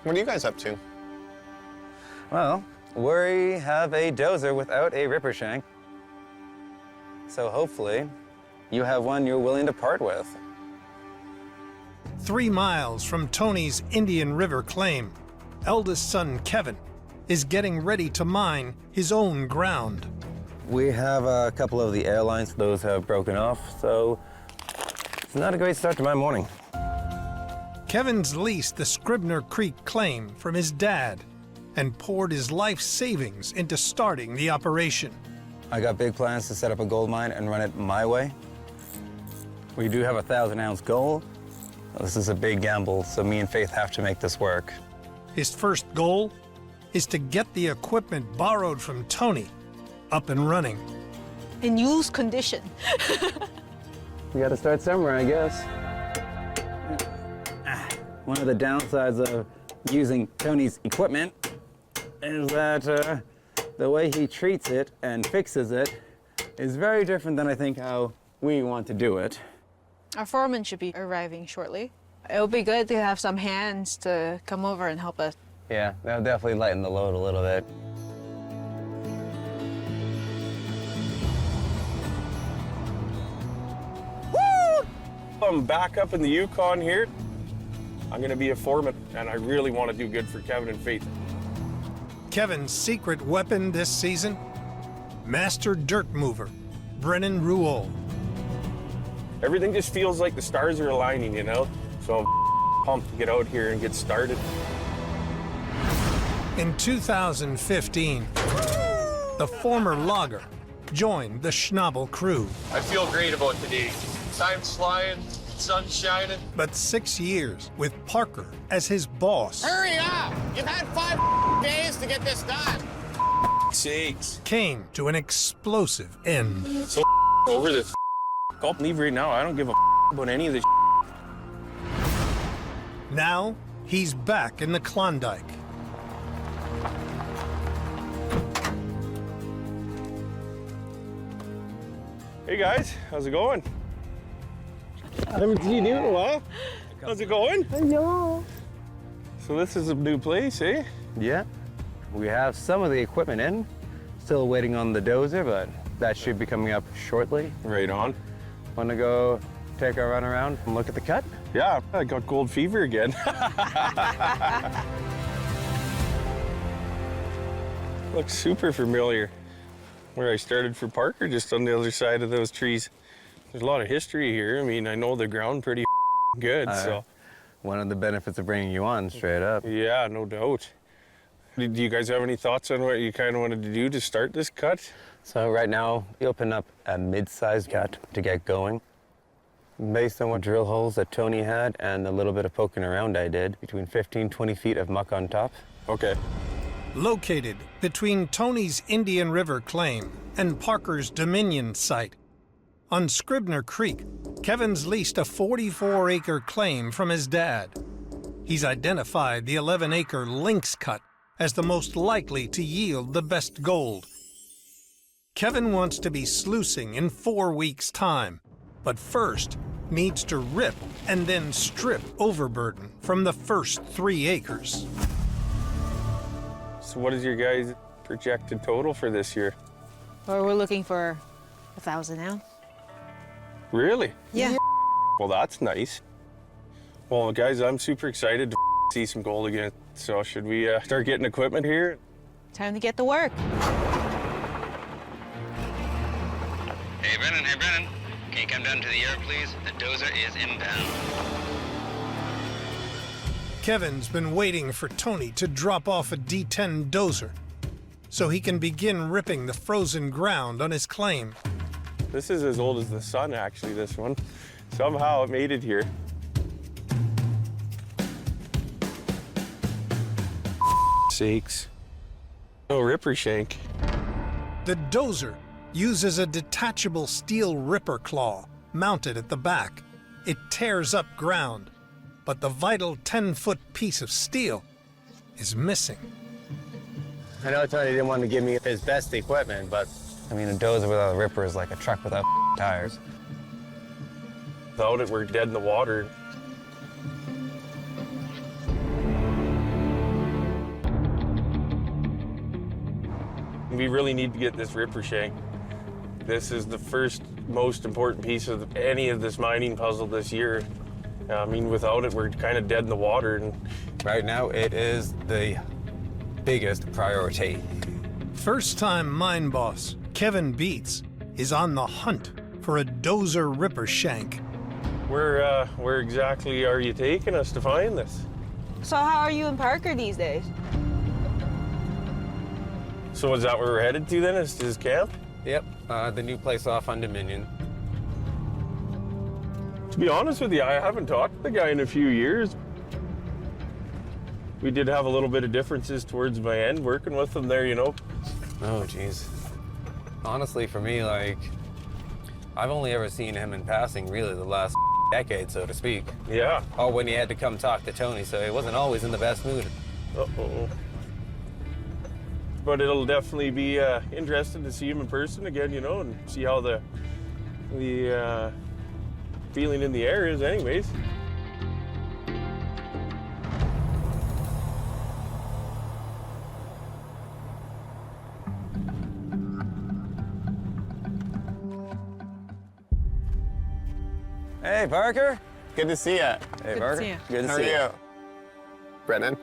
What are you guys up to? Well, we have a dozer without a ripper shank. So hopefully, you have one you're willing to part with. 3 miles from Tony's Indian River claim, eldest son Kevin is getting ready to mine his own ground. We have a couple of the airlines. Those have broken off, so it's not a great start to my morning. Kevin's leased the Scribner Creek claim from his dad and poured his life savings into starting the operation. I got big plans to set up a gold mine and run it my way. We do have a 1,000-ounce goal. This is a big gamble, so me and Faith have to make this work. His first goal is to get the equipment borrowed from Tony up and running. In used condition. We gotta start somewhere, I guess. One of the downsides of using Tony's equipment is that the way he treats it and fixes it is very different than I think how we want to do it. Our foreman should be arriving shortly. It would be good to have some hands to come over and help us. Yeah, that'll definitely lighten the load a little bit. Woo! I'm back up in the Yukon here. I'm gonna be a foreman, and I really want to do good for Kevin and Faith. Kevin's secret weapon this season? Master dirt mover, Brennan Ruol. Everything just feels like the stars are aligning, you know? So I'm pumped to get out here and get started. In 2015, the former logger joined the Schnabel crew. I feel great about today. Time's flying, sun's shining. But 6 years with Parker as his boss Hurry up! You've had 5 days to get this done. Sakes. came to an explosive end. So over this. I'll leave right now. I don't give a about any of this. Now, he's back in the Klondike. Hey guys, how's it going? I haven't seen you in a while. How's it going? Hello. So this is a new place, eh? Yeah, we have some of the equipment in. Still waiting on the dozer, but that should be coming up shortly. Right on. Want to go take a run around and look at the cut? Yeah, I got gold fever again. Looks super familiar. Where I started for Parker, just on the other side of those trees. There's a lot of history here. I mean, I know the ground pretty good, so. One of the benefits of bringing you on, straight up. Yeah, no doubt. Do you guys have any thoughts on what you kind of wanted to do to start this cut? So right now, we open up a mid-sized cut to get going. Based on what drill holes that Tony had and the little bit of poking around I did, between 15, 20 feet of muck on top. Okay. Located between Tony's Indian River claim and Parker's Dominion site. On Scribner Creek, Kevin's leased a 44-acre claim from his dad. He's identified the 11-acre Lynx cut as the most likely to yield the best gold. Kevin wants to be sluicing in 4 weeks' time, but first needs to rip and then strip overburden from the first 3 acres. So what is your guys' projected total for this year? Or we're looking for 1,000 ounce. Really? Yeah. Well, that's nice. Well, guys, I'm super excited to see some gold again. So should we start getting equipment here? Time to get to work. Hey, Brennan, can you come down to the yard, please? The dozer is in town. Kevin's been waiting for Tony to drop off a D10 dozer so he can begin ripping the frozen ground on his claim. This is as old as the sun, actually, this one. Somehow it made it here. Sakes. No ripper shank. The dozer uses a detachable steel ripper claw mounted at the back. It tears up ground, but the vital 10-foot piece of steel is missing. I know Tony didn't want to give me his best equipment, but I mean, a dozer without a ripper is like a truck without tires. Without it, we're dead in the water. We really need to get this ripper shank. This is the first most important piece of any of this mining puzzle this year. I mean, without it, we're kind of dead in the water. And Right now, it is the biggest priority. First-time mine boss Kevin Beets is on the hunt for a dozer ripper shank. where exactly are you taking us to find this? So how are you in Parker these days? So is that where we're headed to then? Is his camp? Yep, the new place off on Dominion. To be honest with you, I haven't talked to the guy in a few years. We did have a little bit of differences towards my end working with him there, you know. Oh, jeez. Honestly, for me, like, I've only ever seen him in passing really the last decade, so to speak. Yeah. Or when he had to come talk to Tony, so he wasn't always in the best mood. Uh-oh. But it'll definitely be interesting to see him in person again, you know, and see how the feeling in the air is anyways. Hey, Parker. Good to see you. Hey, Good to Parker. see you. Good to How are see you? Brennan?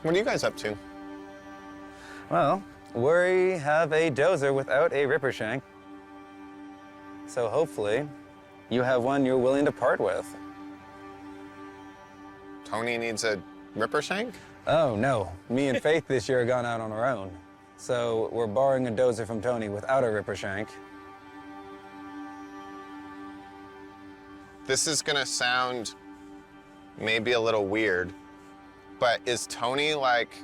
What are you guys up to? Well, we have a dozer without a ripper shank. So hopefully, you have one you're willing to part with. Tony needs a ripper shank? Oh, no. Me and Faith this year have gone out on our own. So we're borrowing a dozer from Tony without a ripper shank. This is gonna sound maybe a little weird, but is Tony like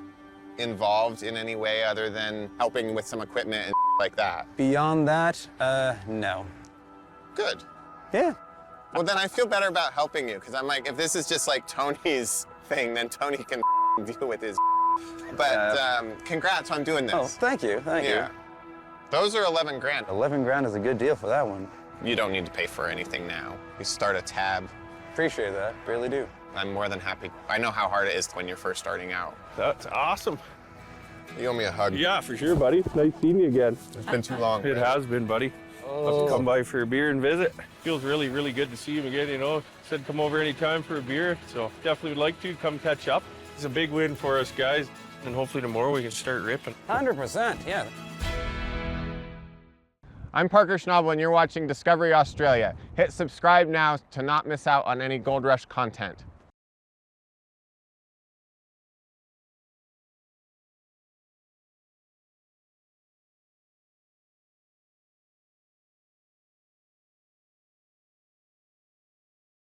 involved in any way other than helping with some equipment and like that? Beyond that, no. Good. Yeah. Well, then I feel better about helping you, because I'm like, if this is just like Tony's thing, then Tony can deal with his. But congrats on doing this. Oh, thank you. Thank Yeah. Those are 11 grand. you. 11 grand is a good deal for that one. You don't need to pay for anything now. You start a tab. Appreciate that. Really do. I'm more than happy. I know how hard it is when you're first starting out. That's awesome. You owe me a hug. Yeah, for sure, buddy. Nice seeing you again. It's been too long. It has been, buddy. Have to come by for a beer and visit. Feels really, really good to see him again, you know. Said come over anytime for a beer, so definitely would like to come catch up. It's a big win for us, guys, and hopefully tomorrow we can start ripping. 100%, yeah. I'm Parker Schnabel, and you're watching Discovery Australia. Hit subscribe now to not miss out on any Gold Rush content.